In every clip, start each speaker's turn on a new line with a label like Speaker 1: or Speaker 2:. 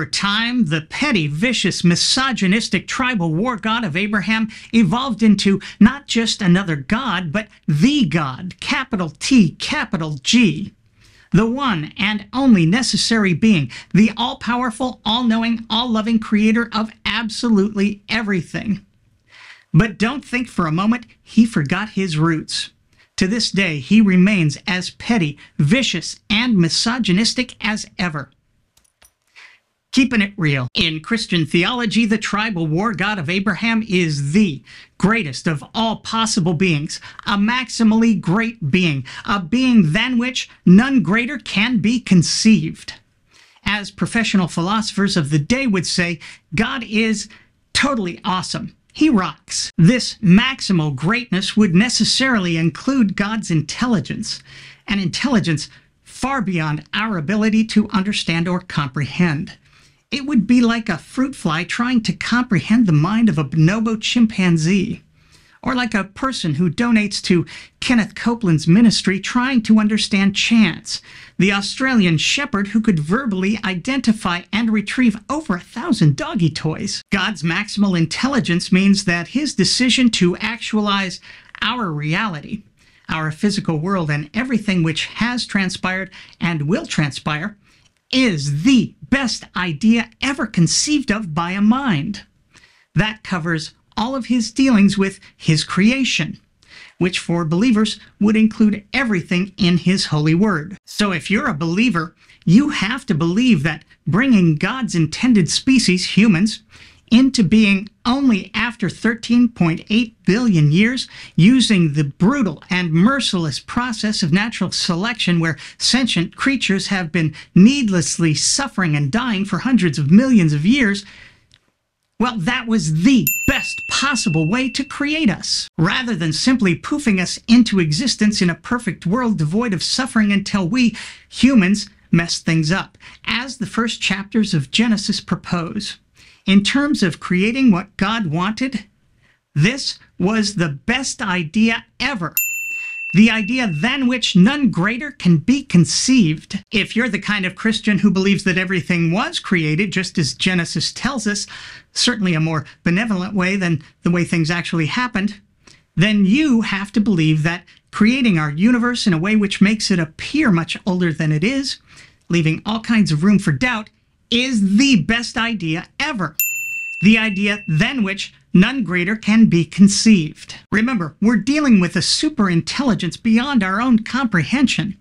Speaker 1: time, the petty, vicious, misogynistic tribal war god of Abraham evolved into not just another god, but the God, capital T, capital G. The one and only necessary being, the all-powerful, all-knowing, all-loving creator of absolutely everything. But don't think for a moment he forgot his roots. To this day, he remains as petty, vicious, and misogynistic as ever. Keeping it real. In Christian theology, the tribal war god of Abraham is the greatest of all possible beings, a maximally great being, a being than which none greater can be conceived. As professional philosophers of the day would say, God is totally awesome. He rocks. This maximal greatness would necessarily include God's intelligence, an intelligence far beyond our ability to understand or comprehend. It would be like a fruit fly trying to comprehend the mind of a bonobo chimpanzee, or like a person who donates to Kenneth Copeland's ministry trying to understand Chance, the Australian shepherd who could verbally identify and retrieve over 1,000 doggy toys. God's maximal intelligence means that his decision to actualize our reality, our physical world, and everything which has transpired and will transpire is the best idea ever conceived of by a mind. That covers all of his dealings with his creation, which for believers would include everything in his holy word. So if you're a believer, you have to believe that bringing God's intended species, humans, into being only after 13.8 billion years, using the brutal and merciless process of natural selection where sentient creatures have been needlessly suffering and dying for hundreds of millions of years, well, that was the best possible way to create us. Rather than simply poofing us into existence in a perfect world devoid of suffering until we, humans, messed things up, as the first chapters of Genesis propose. In terms of creating what God wanted, this was the best idea ever. The idea than which none greater can be conceived. If you're the kind of Christian who believes that everything was created, just as Genesis tells us, certainly a more benevolent way than the way things actually happened, then you have to believe that creating our universe in a way which makes it appear much older than it is, leaving all kinds of room for doubt, is the best idea ever. The idea than which none greater can be conceived. Remember, we're dealing with a superintelligence beyond our own comprehension.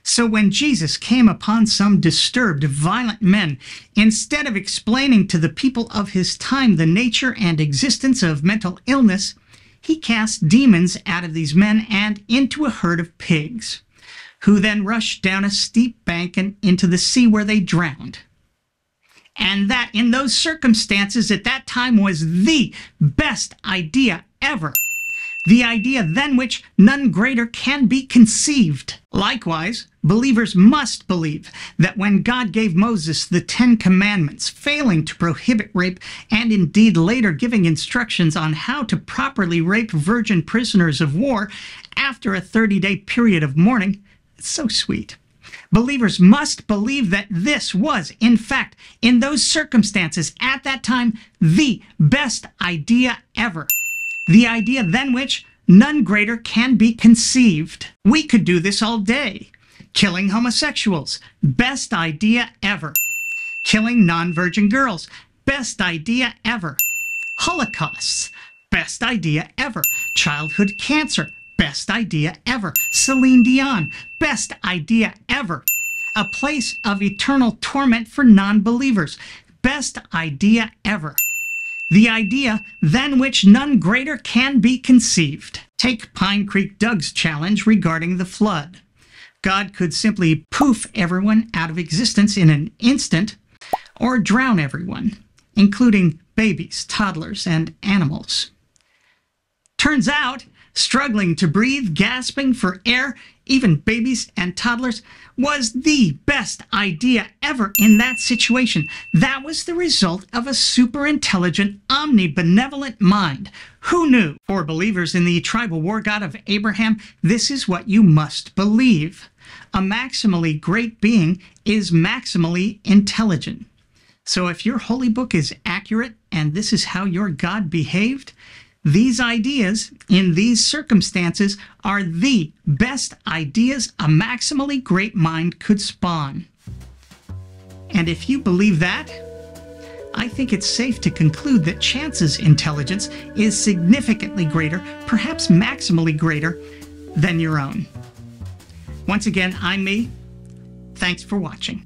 Speaker 1: So when Jesus came upon some disturbed, violent men, instead of explaining to the people of his time the nature and existence of mental illness, he cast demons out of these men and into a herd of pigs, who then rushed down a steep bank and into the sea where they drowned. And that in those circumstances at that time was the best idea ever. The idea than which none greater can be conceived. Likewise, believers must believe that when God gave Moses the 10 Commandments, failing to prohibit rape, and indeed later giving instructions on how to properly rape virgin prisoners of war after a 30-day period of mourning, it's so sweet. Believers must believe that this was, in fact, in those circumstances at that time, the best idea ever. The idea than which none greater can be conceived. We could do this all day. Killing homosexuals, best idea ever. Killing non-virgin girls, best idea ever. Holocausts, best idea ever. Childhood cancer, best idea ever. Celine Dion, best idea ever. A place of eternal torment for non-believers, best idea ever. The idea than which none greater can be conceived. Take Pine Creek Doug's challenge regarding the flood. God could simply poof everyone out of existence in an instant, or drown everyone, including babies, toddlers, and animals. Turns out, struggling to breathe, gasping for air, even babies and toddlers, was the best idea ever in that situation. That was the result of a superintelligent, omnibenevolent mind. Who knew? For believers in the tribal war god of Abraham, this is what you must believe. A maximally great being is maximally intelligent. So if your holy book is accurate and this is how your God behaved, these ideas in these circumstances are the best ideas a maximally great mind could spawn. And if you believe that, I think it's safe to conclude that Chance's intelligence is significantly greater, perhaps maximally greater, than your own. Once again, I'm me. Thanks for watching.